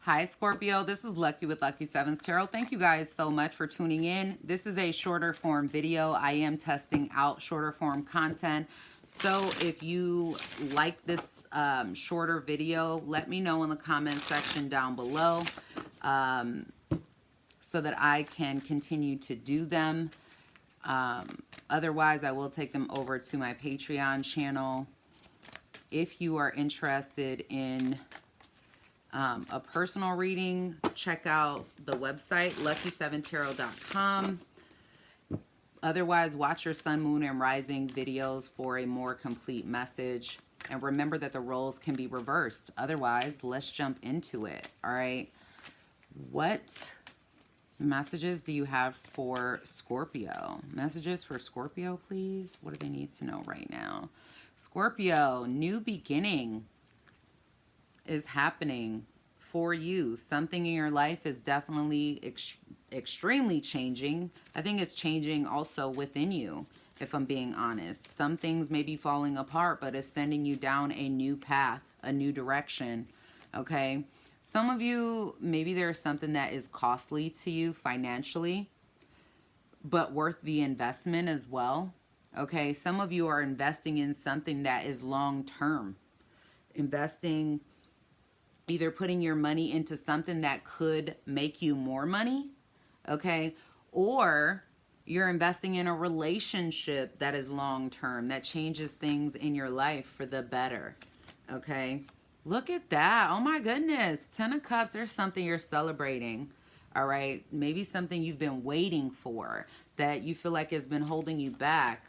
Hi, Scorpio. This is Lucky with Lucky Sevens Tarot. Thank you guys so much for tuning in. This is a shorter form video. I am testing out shorter form content. So if you like this shorter video, let me know in the comment section down below so that I can continue to do them. Otherwise, I will take them over to my Patreon channel. If you are interested in a personal reading, check out the website, lucky7tarot.com. Otherwise, watch your sun, moon, and rising videos for a more complete message. And remember that the roles can be reversed. Otherwise, let's jump into it. All right. What messages do you have for Scorpio? Messages for Scorpio, please. What do they need to know right now? Scorpio, new beginning is happening for you. Something in your life is definitely extremely changing. I think it's changing also within you, if I'm being honest. Some things may be falling apart, but it's sending you down a new path, a new direction, okay? Some of you, maybe there's something that is costly to you financially, but worth the investment as well, okay? Some of you are investing in something that is long-term. Investing, either putting your money into something that could make you more money, okay? Or you're investing in a relationship that is long-term, that changes things in your life for the better, okay? Look at that. Oh my goodness. 10 of Cups, there's something you're celebrating, all right? Maybe something you've been waiting for that you feel like has been holding you back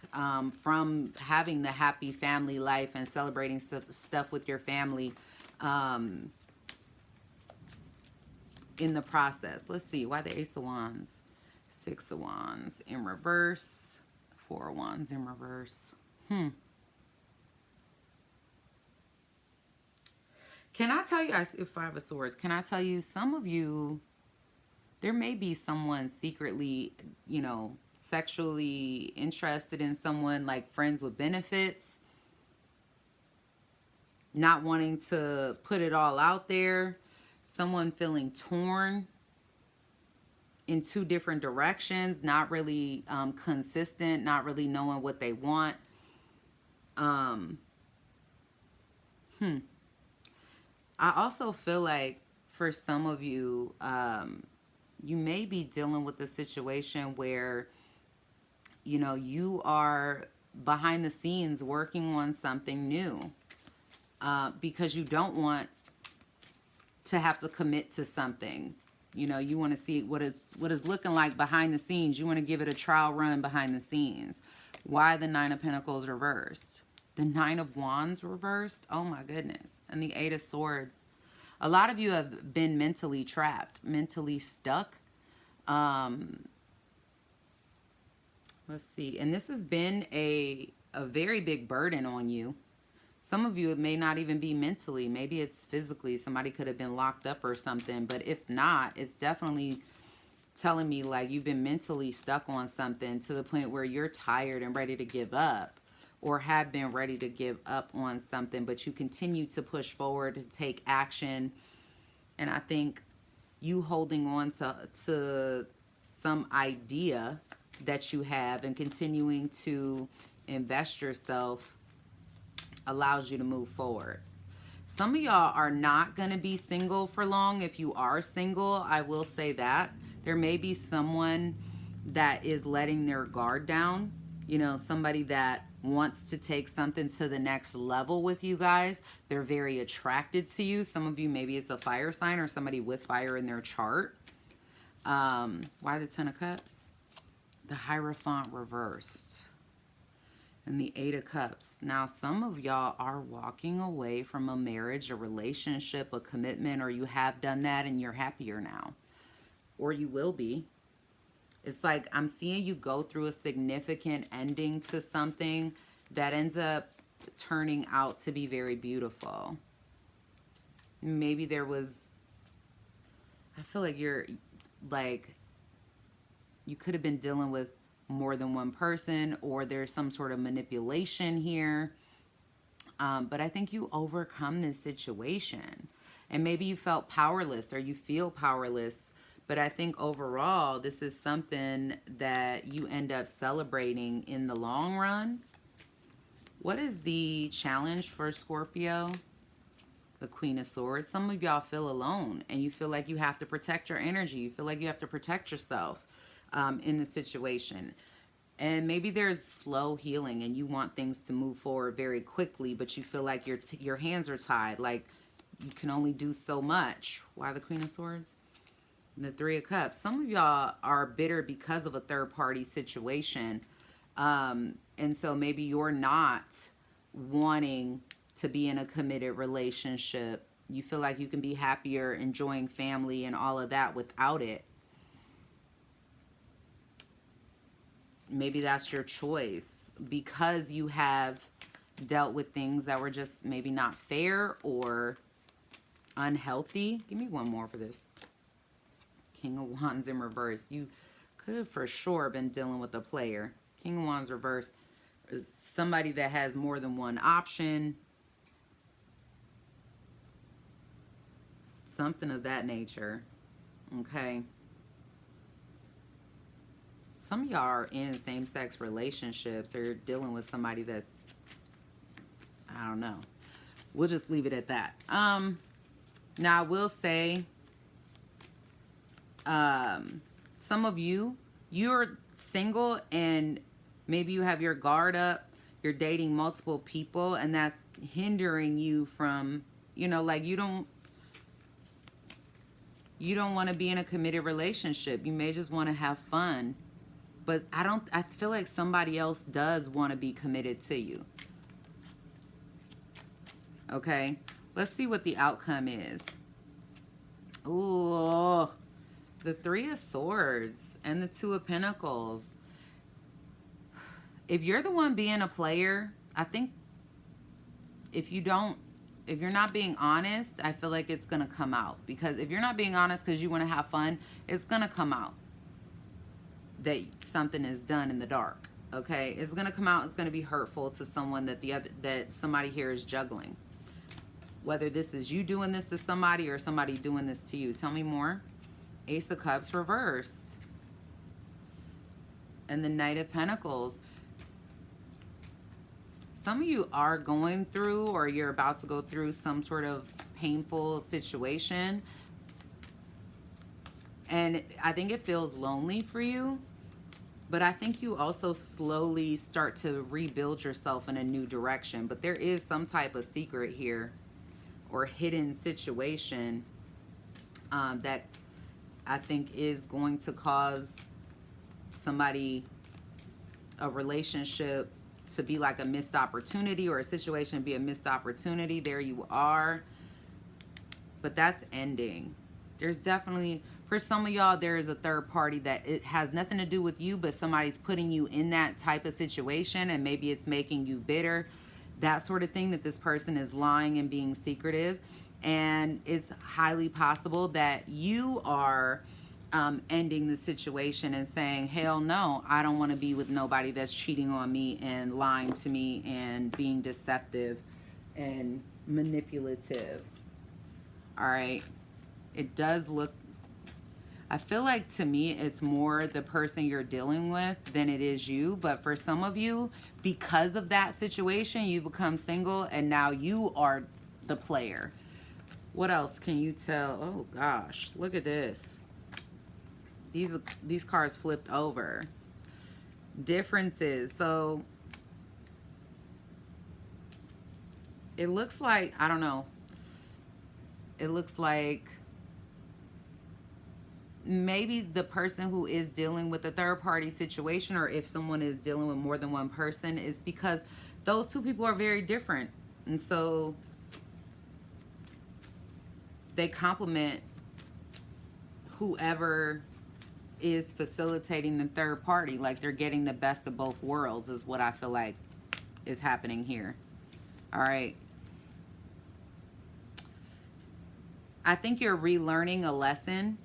from having the happy family life and celebrating stuff with your family in the process. Let's see. Why the Ace of Wands? 6 of Wands in reverse. 4 of Wands in reverse. Can I tell you, I see 5 of Swords. Can I tell you, some of you, there may be someone secretly, you know, sexually interested in someone, like friends with benefits, not wanting to put it all out there. Someone feeling torn in 2 different directions, not really consistent, not really knowing what they want. I also feel like for some of you, you may be dealing with a situation where, you know, you are behind the scenes working on something new because you don't want to have to commit to something. You know, you want to see what it's looking like behind the scenes. You want to give it a trial run behind the scenes. Why the 9 of Pentacles reversed? The 9 of Wands reversed? Oh my goodness. And the 8 of Swords. A lot of you have been mentally trapped, mentally stuck. Let's see. And this has been a very big burden on you. Some of you, it may not even be mentally. Maybe it's physically. Somebody could have been locked up or something. But if not, it's definitely telling me like you've been mentally stuck on something to the point where you're tired and ready to give up, or have been ready to give up on something, but you continue to push forward, to take action. And I think you holding on to some idea that you have and continuing to invest yourself allows you to move forward. Some of y'all are not going to be single for long. If you are single, I will say that. There may be someone that is letting their guard down. You know, somebody that wants to take something to the next level with you guys. They're very attracted to you. Some of you, maybe it's a fire sign or somebody with fire in their chart. Why the 10 of Cups? The Hierophant reversed. And the 8 of Cups. Now, some of y'all are walking away from a marriage, a relationship, a commitment, or you have done that and you're happier now. Or you will be. It's like I'm seeing you go through a significant ending to something that ends up turning out to be very beautiful. Maybe there was, I feel like you're like, you could have been dealing with more than one person, or there's some sort of manipulation here. But I think you overcome this situation. And maybe you felt powerless or you feel powerless. But I think overall, this is something that you end up celebrating in the long run. What is the challenge for Scorpio? The Queen of Swords. Some of y'all feel alone and you feel like you have to protect your energy. You feel like you have to protect yourself in the situation. And maybe there's slow healing and you want things to move forward very quickly, but you feel like your hands are tied. Like you can only do so much. Why the Queen of Swords? The Three of Cups. Some of y'all are bitter because of a third-party situation. And so maybe you're not wanting to be in a committed relationship. You feel like you can be happier enjoying family and all of that without it. Maybe that's your choice because you have dealt with things that were just maybe not fair or unhealthy. Give me one more for this. King of Wands in reverse. You could have for sure been dealing with a player. King of Wands reverse is somebody that has more than one option. Something of that nature. Okay. Some of y'all are in same-sex relationships or you're dealing with somebody that's, I don't know. We'll just leave it at that. Now, I will say, some of you, you're single and maybe you have your guard up. You're dating multiple people and that's hindering you from, you know, like you don't want to be in a committed relationship. You may just want to have fun. But I feel like somebody else does want to be committed to you. Okay, let's see what the outcome is. Ooh, the Three of Swords and the Two of Pentacles. If you're the one being a player, I think if you're not being honest, I feel like it's going to come out. Because if you're not being honest because you want to have fun, it's going to come out that something is done in the dark. Okay, it's going to come out. It's going to be hurtful to someone that somebody here is juggling. Whether this is you doing this to somebody or somebody doing this to you. Tell me more. Ace of Cups reversed. And the Knight of Pentacles. Some of you are going through or you're about to go through some sort of painful situation. And I think it feels lonely for you. But I think you also slowly start to rebuild yourself in a new direction. But there is some type of secret here or hidden situation that I think is going to cause a relationship to be like a missed opportunity or a situation to be a missed opportunity. There you are. But that's ending. There's definitely... For some of y'all, there is a third party that it has nothing to do with you, but somebody's putting you in that type of situation and maybe it's making you bitter. That sort of thing, that this person is lying and being secretive. And it's highly possible that you are ending the situation and saying, hell no, I don't want to be with nobody that's cheating on me and lying to me and being deceptive and manipulative. All right. It does look... I feel like to me it's more the person you're dealing with than it is you. But for some of you, because of that situation, you become single and now you are the player. What else can you tell? Oh gosh, look at this. These cards flipped over. Differences. So it looks like, I don't know. It looks like maybe the person who is dealing with a third party situation, or if someone is dealing with more than one person, is because those two people are very different. And so they complement whoever is facilitating the third party. Like they're getting the best of both worlds is what I feel like is happening here. All right. I think you're relearning a lesson,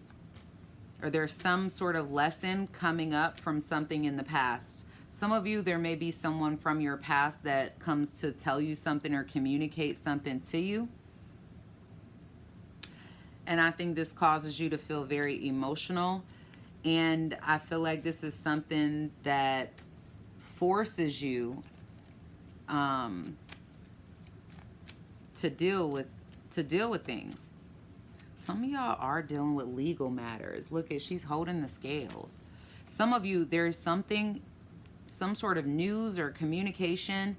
or there's some sort of lesson coming up from something in the past. Some of you, there may be someone from your past that comes to tell you something or communicate something to you. And I think this causes you to feel very emotional. And I feel like this is something that forces you to deal with things. Some of y'all are dealing with legal matters. Look at, she's holding the scales. Some of you, there's something, some sort of news or communication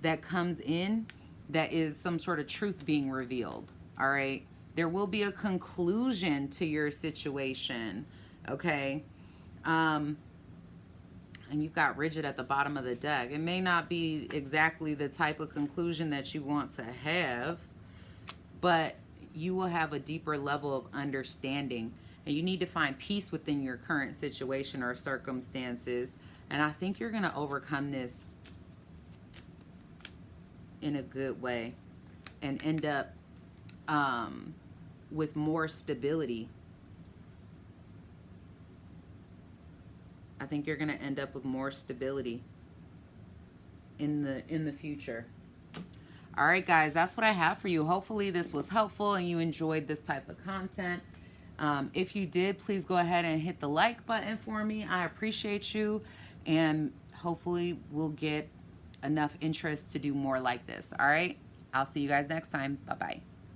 that comes in that is some sort of truth being revealed. All right. There will be a conclusion to your situation. Okay. And you've got rigid at the bottom of the deck. It may not be exactly the type of conclusion that you want to have, but you will have a deeper level of understanding. And you need to find peace within your current situation or circumstances. And I think you're going to overcome this in a good way and end up with more stability. I think you're going to end up with more stability in the future. All right, guys, that's what I have for you. Hopefully this was helpful and you enjoyed this type of content. If you did, please go ahead and hit the like button for me. I appreciate you, and hopefully we'll get enough interest to do more like this. All right, I'll see you guys next time. Bye-bye.